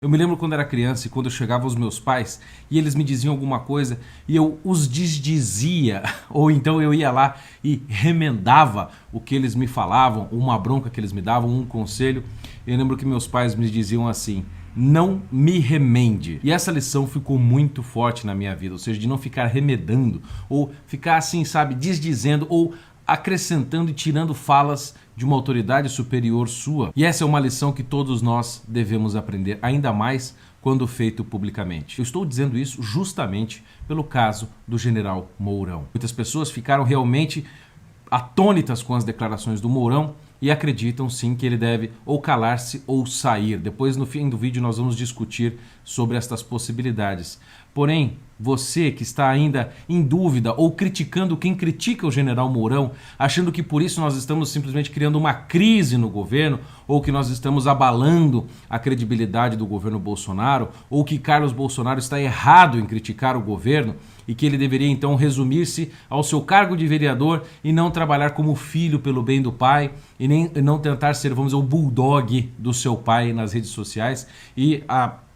Eu me lembro quando era criança e quando eu chegava aos meus pais e eles me diziam alguma coisa e eu os desdizia, ou então eu ia lá e remendava o que eles me falavam, uma bronca que eles me davam, um conselho. Eu lembro que meus pais me diziam assim: não me remende. E essa lição ficou muito forte na minha vida, ou seja, de não ficar remedando ou ficar assim, sabe, desdizendo ou acrescentando e tirando falas de uma autoridade superior sua. E essa é uma lição que todos nós devemos aprender, ainda mais quando feito publicamente. Eu estou dizendo isso justamente pelo caso do general Mourão. Muitas pessoas ficaram realmente atônitas com as declarações do Mourão e acreditam sim que ele deve ou calar-se ou sair. Depois, no fim do vídeo, nós vamos discutir sobre estas possibilidades. Porém, você que está ainda em dúvida ou criticando quem critica o general Mourão, achando que por isso nós estamos simplesmente criando uma crise no governo, ou que nós estamos abalando a credibilidade do governo Bolsonaro, ou que Carlos Bolsonaro está errado em criticar o governo e que ele deveria então resumir-se ao seu cargo de vereador e não trabalhar como filho pelo bem do pai e nem não tentar ser, vamos dizer, o bulldog do seu pai nas redes sociais e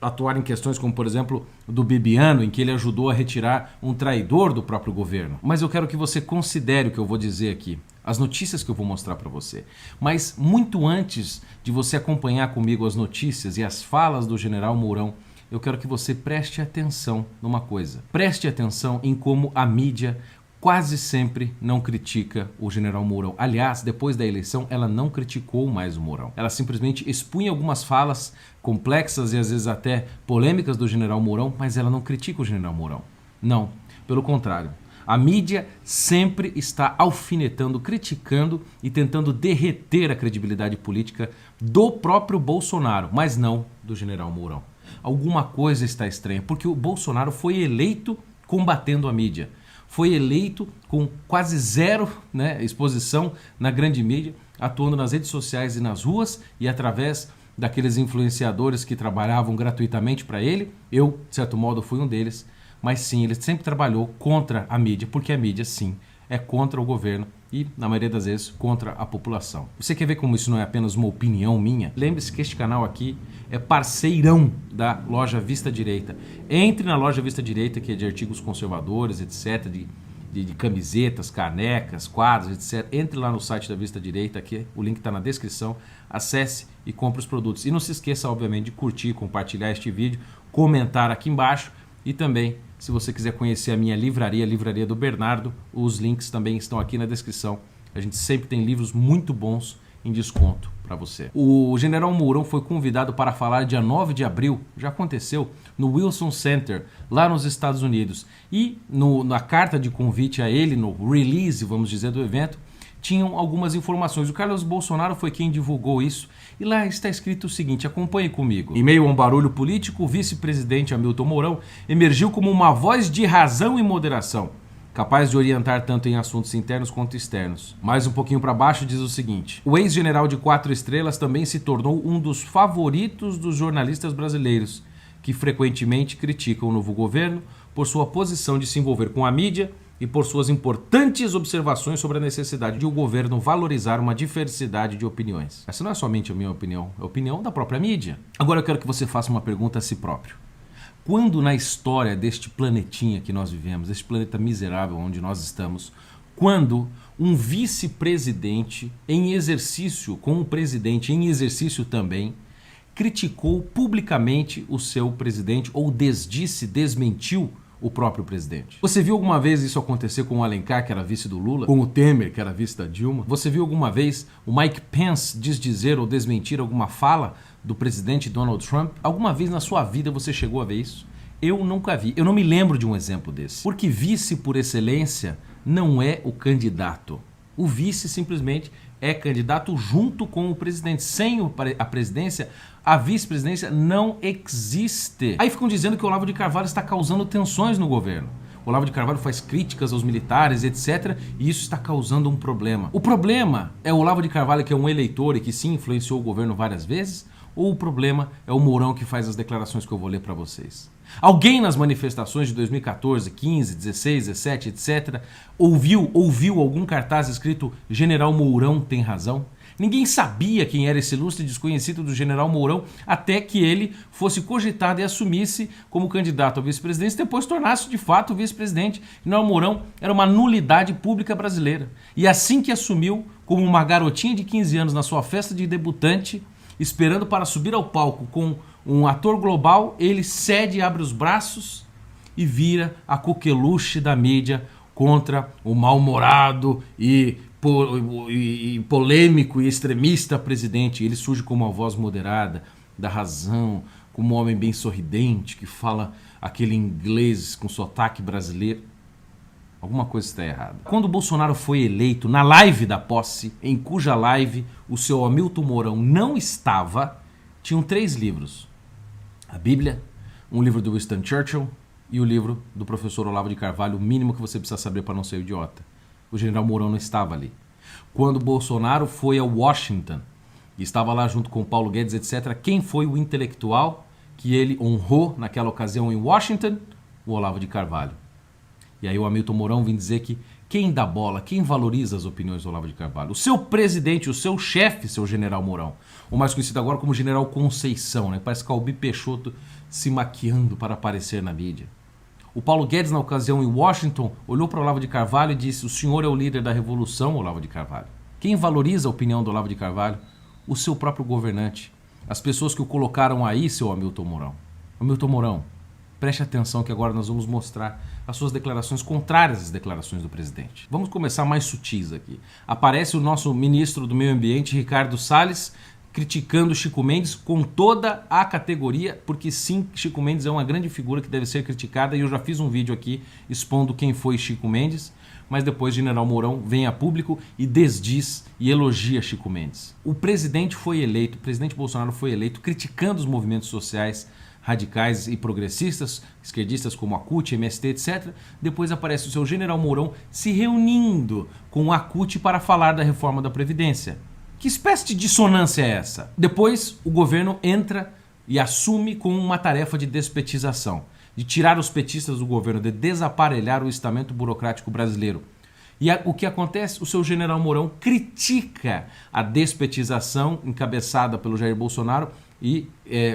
atuar em questões como, por exemplo, do Bibiano, em que ele ajudou a retirar um traidor do próprio governo. Mas eu quero que você considere o que eu vou dizer aqui, as notícias que eu vou mostrar para você. Mas muito antes de você acompanhar comigo as notícias e as falas do general Mourão, eu quero que você preste atenção numa coisa. Preste atenção em como a mídia quase sempre não critica o general Mourão. Aliás, depois da eleição, ela não criticou mais o Mourão. Ela simplesmente expunha algumas falas complexas e às vezes até polêmicas do general Mourão, mas ela não critica o general Mourão. Não, pelo contrário. A mídia sempre está alfinetando, criticando e tentando derreter a credibilidade política do próprio Bolsonaro, mas não do general Mourão. Alguma coisa está estranha, porque o Bolsonaro foi eleito combatendo a mídia. Foi eleito com quase zero, exposição na grande mídia, atuando nas redes sociais e nas ruas e através daqueles influenciadores que trabalhavam gratuitamente para ele. Eu, de certo modo, fui um deles, mas sim, ele sempre trabalhou contra a mídia, porque a mídia, sim, é contra o governo e, na maioria das vezes, contra a população. Você quer ver como isso não é apenas uma opinião minha? Lembre-se que este canal aqui é parceirão da Loja Vista Direita. Entre na Loja Vista Direita, que é de artigos conservadores, etc., de camisetas, canecas, quadros, etc. Entre lá no site da Vista Direita, aqui o link está na descrição. Acesse e compre os produtos. E não se esqueça, obviamente, de curtir, compartilhar este vídeo, comentar aqui embaixo e também, se você quiser conhecer a minha livraria, a Livraria do Bernardo, os links também estão aqui na descrição. A gente sempre tem livros muito bons em desconto para você. O general Mourão foi convidado para falar dia 9 de abril, já aconteceu, no Wilson Center, lá nos Estados Unidos. E na carta de convite a ele, no release, vamos dizer, do evento, tinham algumas informações. O Carlos Bolsonaro foi quem divulgou isso. E lá está escrito o seguinte, acompanhe comigo. Em meio a um barulho político, o vice-presidente Hamilton Mourão emergiu como uma voz de razão e moderação, capaz de orientar tanto em assuntos internos quanto externos. Mais um pouquinho para baixo diz o seguinte: o ex-general de 4 estrelas também se tornou um dos favoritos dos jornalistas brasileiros, que frequentemente criticam o novo governo por sua posição de se envolver com a mídia e por suas importantes observações sobre a necessidade de o governo valorizar uma diversidade de opiniões. Essa não é somente a minha opinião, é a opinião da própria mídia. Agora eu quero que você faça uma pergunta a si próprio. Quando na história deste planetinha que nós vivemos, este planeta miserável onde nós estamos, quando um vice-presidente em exercício, com um presidente em exercício também, criticou publicamente o seu presidente ou desdisse, desmentiu o próprio presidente? Você viu alguma vez isso acontecer com o Alencar, que era vice do Lula? Com o Temer, que era vice da Dilma? Você viu alguma vez o Mike Pence desdizer ou desmentir alguma fala do presidente Donald Trump? Alguma vez na sua vida você chegou a ver isso? Eu nunca vi. Eu não me lembro de um exemplo desse. Porque vice por excelência não é o candidato. O vice simplesmente é candidato junto com o presidente. Sem a presidência, a vice-presidência não existe. Aí ficam dizendo que o Olavo de Carvalho está causando tensões no governo. O Olavo de Carvalho faz críticas aos militares, etc. E isso está causando um problema. O problema é o Olavo de Carvalho, que é um eleitor e que sim influenciou o governo várias vezes? Ou o problema é o Mourão que faz as declarações que eu vou ler para vocês? Alguém nas manifestações de 2014, 15, 16, 17, etc. ouviu algum cartaz escrito General Mourão tem razão? Ninguém sabia quem era esse ilustre desconhecido do general Mourão até que ele fosse cogitado e assumisse como candidato a vice-presidente e depois tornasse de fato vice-presidente. O general Mourão era uma nulidade pública brasileira. E assim que assumiu, como uma garotinha de 15 anos na sua festa de debutante, esperando para subir ao palco com um ator global, ele cede, abre os braços e vira a coqueluche da mídia contra o mal-humorado e polêmico e extremista presidente. Ele surge como uma voz moderada, da razão, como um homem bem sorridente, que fala aquele inglês com sotaque brasileiro. Alguma coisa está errada. Quando o Bolsonaro foi eleito, na live da posse, em cuja live o seu Hamilton Mourão não estava, tinham 3 livros. A Bíblia, um livro do Winston Churchill e o livro do professor Olavo de Carvalho, o mínimo que você precisa saber para não ser idiota. O general Mourão não estava ali. Quando o Bolsonaro foi a Washington e estava lá junto com Paulo Guedes, etc., quem foi o intelectual que ele honrou naquela ocasião em Washington? O Olavo de Carvalho. E aí o Hamilton Mourão vem dizer que quem dá bola, quem valoriza as opiniões do Olavo de Carvalho? O seu presidente, o seu chefe, seu general Mourão. O mais conhecido agora como general Conceição, né? Parece Calbi Peixoto se maquiando para aparecer na mídia. O Paulo Guedes, na ocasião em Washington, olhou para o Olavo de Carvalho e disse: o senhor é o líder da revolução, Olavo de Carvalho. Quem valoriza a opinião do Olavo de Carvalho? O seu próprio governante. As pessoas que o colocaram aí, seu Hamilton Mourão. Hamilton Mourão, preste atenção que agora nós vamos mostrar as suas declarações contrárias às declarações do presidente. Vamos começar mais sutis aqui. Aparece o nosso ministro do Meio Ambiente, Ricardo Salles, criticando Chico Mendes com toda a categoria, porque sim, Chico Mendes é uma grande figura que deve ser criticada e eu já fiz um vídeo aqui expondo quem foi Chico Mendes, mas depois general Mourão vem a público e desdiz e elogia Chico Mendes. O presidente Bolsonaro foi eleito criticando os movimentos sociais radicais e progressistas, esquerdistas como a CUT, MST, etc. Depois aparece o seu general Mourão se reunindo com a CUT para falar da reforma da Previdência. Que espécie de dissonância é essa? Depois o governo entra e assume com uma tarefa de despetização, de tirar os petistas do governo, de desaparelhar o estamento burocrático brasileiro. E o que acontece? O seu general Mourão critica a despetização encabeçada pelo Jair Bolsonaro e,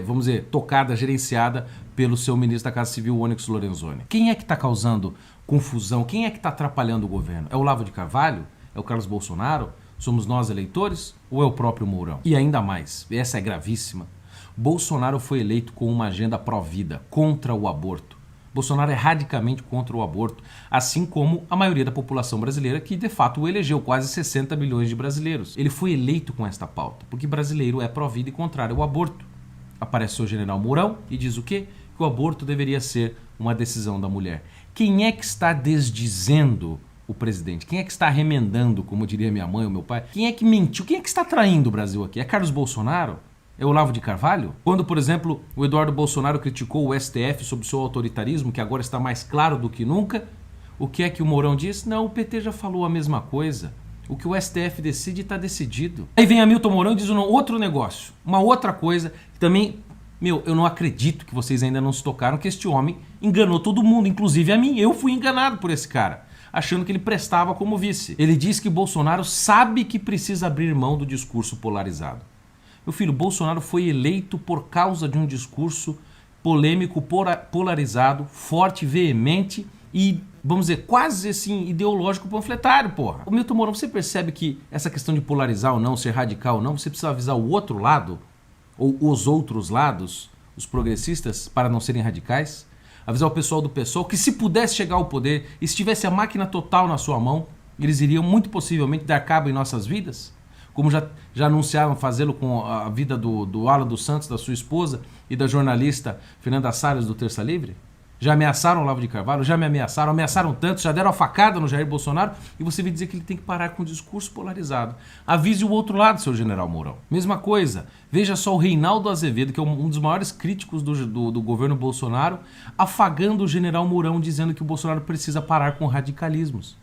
vamos dizer, tocada, gerenciada pelo seu ministro da Casa Civil, Onyx Lorenzoni. Quem é que está causando confusão? Quem é que está atrapalhando o governo? É o Olavo de Carvalho? É o Carlos Bolsonaro? Somos nós eleitores? Ou é o próprio Mourão? E ainda mais, essa é gravíssima, Bolsonaro foi eleito com uma agenda pró-vida, contra o aborto. Bolsonaro é radicalmente contra o aborto, assim como a maioria da população brasileira que de fato o elegeu, quase 60 milhões de brasileiros. Ele foi eleito com esta pauta, porque brasileiro é pró-vida e contrário ao aborto. Aparece o general Mourão e diz o quê? Que o aborto deveria ser uma decisão da mulher. Quem é que está desdizendo o presidente? Quem é que está remendando, como diria minha mãe ou meu pai? Quem é que mentiu? Quem é que está traindo o Brasil aqui? É Carlos Bolsonaro? É o Olavo de Carvalho? Quando, por exemplo, o Eduardo Bolsonaro criticou o STF sobre o seu autoritarismo, que agora está mais claro do que nunca, o que é que o Mourão disse? Não, o PT já falou a mesma coisa. O que o STF decide está decidido. Aí vem Hamilton Mourão e diz outro negócio, uma outra coisa que também, eu não acredito que vocês ainda não se tocaram que este homem enganou todo mundo, inclusive a mim. Eu fui enganado por esse cara, achando que ele prestava como vice. Ele diz que Bolsonaro sabe que precisa abrir mão do discurso polarizado. Meu filho, Bolsonaro foi eleito por causa de um discurso polêmico, polarizado, forte, veemente e, vamos dizer, quase assim, ideológico panfletário, porra. O Hamilton Mourão, você percebe que essa questão de polarizar ou não, ser radical ou não, você precisa avisar o outro lado, ou os outros lados, os progressistas, para não serem radicais? Avisar o pessoal do PSOL que se pudesse chegar ao poder e se tivesse a máquina total na sua mão, eles iriam muito possivelmente dar cabo em nossas vidas? Como já anunciaram fazê-lo com a vida do Alan dos Santos, da sua esposa, e da jornalista Fernanda Salles, do Terça Livre? Já ameaçaram o Olavo de Carvalho, já me ameaçaram tanto, já deram a facada no Jair Bolsonaro, e você vem dizer que ele tem que parar com o discurso polarizado. Avise o outro lado, seu general Mourão. Mesma coisa, veja só o Reinaldo Azevedo, que é um dos maiores críticos do governo Bolsonaro, afagando o general Mourão, dizendo que o Bolsonaro precisa parar com radicalismos.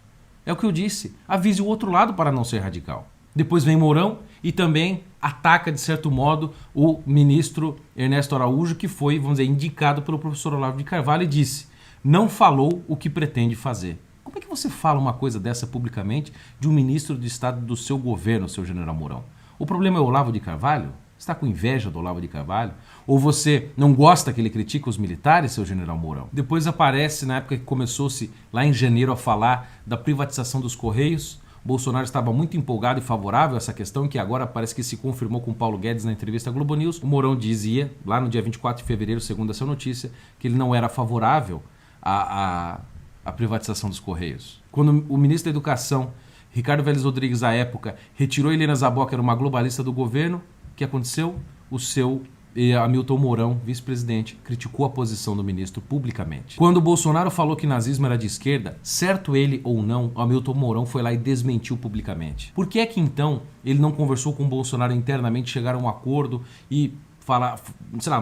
É o que eu disse, avise o outro lado para não ser radical. Depois vem Mourão e também ataca, de certo modo, o ministro Ernesto Araújo, que foi, vamos dizer, indicado pelo professor Olavo de Carvalho e disse: não falou o que pretende fazer. Como é que você fala uma coisa dessa publicamente de um ministro de Estado do seu governo, seu general Mourão? O problema é o Olavo de Carvalho? Você está com inveja do Olavo de Carvalho? Ou você não gosta que ele critique os militares, seu general Mourão? Depois aparece, na época que começou-se lá em janeiro a falar da privatização dos Correios, Bolsonaro estava muito empolgado e favorável a essa questão, que agora parece que se confirmou com Paulo Guedes na entrevista à Globo News. O Mourão dizia, lá no dia 24 de fevereiro, segundo essa notícia, que ele não era favorável à privatização dos Correios. Quando o ministro da Educação, Ricardo Vélez Rodrigues, à época, retirou Helena Zabó, que era uma globalista do governo, o que aconteceu? O seu Hamilton Mourão, vice-presidente, criticou a posição do ministro publicamente. Quando o Bolsonaro falou que nazismo era de esquerda, certo ele ou não, Hamilton Mourão foi lá e desmentiu publicamente. Por que é que então ele não conversou com o Bolsonaro internamente, chegaram a um acordo e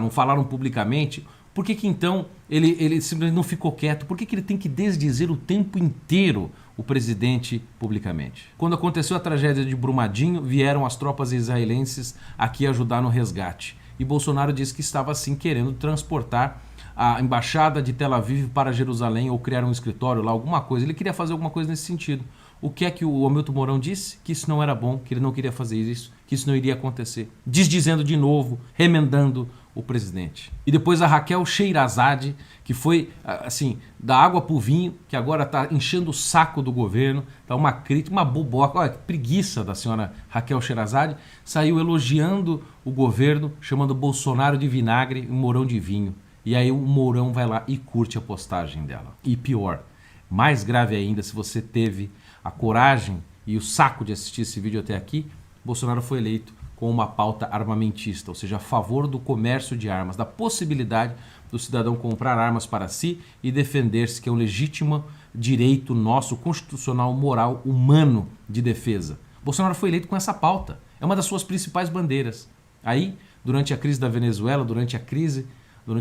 não falaram publicamente? Por que então ele simplesmente não ficou quieto? Por que ele tem que desdizer o tempo inteiro o presidente publicamente? Quando aconteceu a tragédia de Brumadinho, vieram as tropas israelenses aqui ajudar no resgate. E Bolsonaro disse que estava assim querendo transportar a embaixada de Tel Aviv para Jerusalém ou criar um escritório lá, alguma coisa. Ele queria fazer alguma coisa nesse sentido. O que é que o Hamilton Mourão disse? Que isso não era bom, que ele não queria fazer isso, que isso não iria acontecer. Desdizendo de novo, remendando o presidente. E depois a Raquel Sheherazade, que foi, assim, da água pro vinho, que agora está enchendo o saco do governo, tá uma crítica, uma boboca, olha que preguiça da senhora Raquel Sheherazade, saiu elogiando o governo, chamando Bolsonaro de vinagre e Mourão de vinho. E aí o Mourão vai lá e curte a postagem dela. E pior, mais grave ainda, se você teve a coragem e o saco de assistir esse vídeo até aqui, Bolsonaro foi eleito com uma pauta armamentista, ou seja, a favor do comércio de armas, da possibilidade do cidadão comprar armas para si e defender-se, que é um legítimo direito nosso, constitucional, moral, humano de defesa. Bolsonaro foi eleito com essa pauta, é uma das suas principais bandeiras. Aí, durante a crise da Venezuela, durante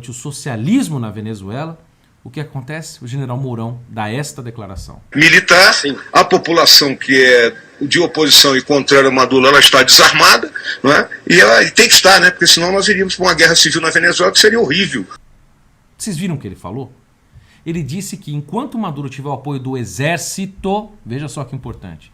o socialismo na Venezuela, o que acontece? O general Mourão dá esta declaração. Militar, sim. A população que é de oposição e contrária ao Maduro, ela está desarmada, não é? E ela tem que estar, né? Porque senão nós iríamos para uma guerra civil na Venezuela, que seria horrível. Vocês viram o que ele falou? Ele disse que enquanto Maduro tiver o apoio do exército, veja só que importante,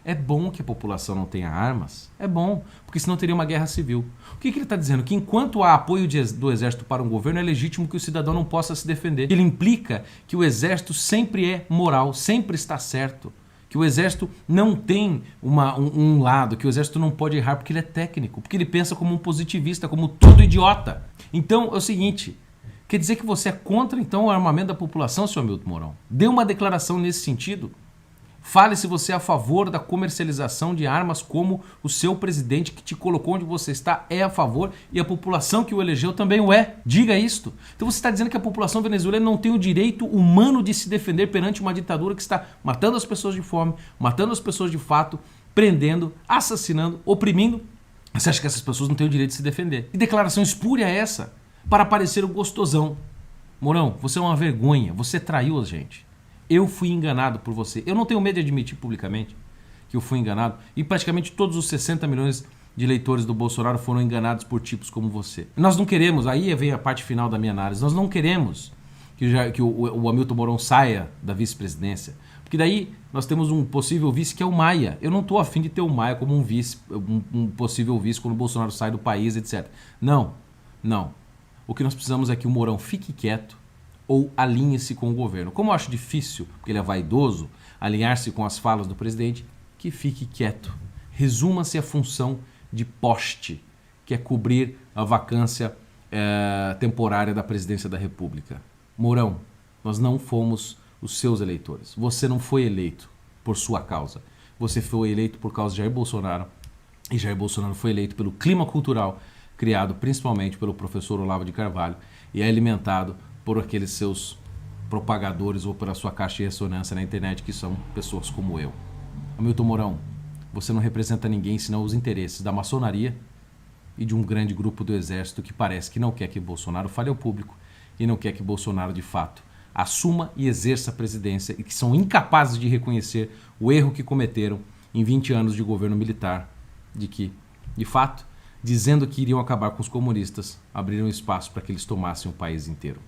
é bom que a população não tenha armas, é bom, porque senão teria uma guerra civil. O que ele está dizendo? Que enquanto há apoio do exército para um governo, é legítimo que o cidadão não possa se defender. Ele implica que o exército sempre é moral, sempre está certo. Que o exército não tem um lado, que o exército não pode errar porque ele é técnico, porque ele pensa como um positivista, como todo idiota. Então é o seguinte, quer dizer que você é contra então o armamento da população, senhor Hamilton Mourão? Dê uma declaração nesse sentido. Fale se você é a favor da comercialização de armas, como o seu presidente que te colocou onde você está é a favor e a população que o elegeu também o é. Diga isto. Então você está dizendo que a população venezuelana não tem o direito humano de se defender perante uma ditadura que está matando as pessoas de fome, matando as pessoas de fato, prendendo, assassinando, oprimindo. Você acha que essas pessoas não têm o direito de se defender? Que declaração espúria é essa? Para parecer o gostosão. Mourão, você é uma vergonha, você traiu a gente. Eu fui enganado por você. Eu não tenho medo de admitir publicamente que eu fui enganado. E praticamente todos os 60 milhões de eleitores do Bolsonaro foram enganados por tipos como você. Nós não queremos, aí vem a parte final da minha análise, nós não queremos que o Hamilton Mourão saia da vice-presidência. Porque daí nós temos um possível vice que é o Maia. Eu não estou afim de ter o Maia como um possível vice quando o Bolsonaro sai do país, etc. Não. O que nós precisamos é que o Mourão fique quieto, ou alinhe-se com o governo. Como eu acho difícil, porque ele é vaidoso, alinhar-se com as falas do presidente, que fique quieto. Resuma-se a função de poste, que é cobrir a vacância temporária da presidência da República. Mourão, nós não fomos os seus eleitores. Você não foi eleito por sua causa. Você foi eleito por causa de Jair Bolsonaro. E Jair Bolsonaro foi eleito pelo clima cultural criado principalmente pelo professor Olavo de Carvalho e é alimentado por aqueles seus propagadores ou pela sua caixa de ressonância na internet, que são pessoas como eu. Hamilton Mourão, você não representa ninguém senão os interesses da maçonaria e de um grande grupo do exército que parece que não quer que Bolsonaro fale ao público e não quer que Bolsonaro, de fato, assuma e exerça a presidência e que são incapazes de reconhecer o erro que cometeram em 20 anos de governo militar, de que, de fato, dizendo que iriam acabar com os comunistas, abriram espaço para que eles tomassem o país inteiro.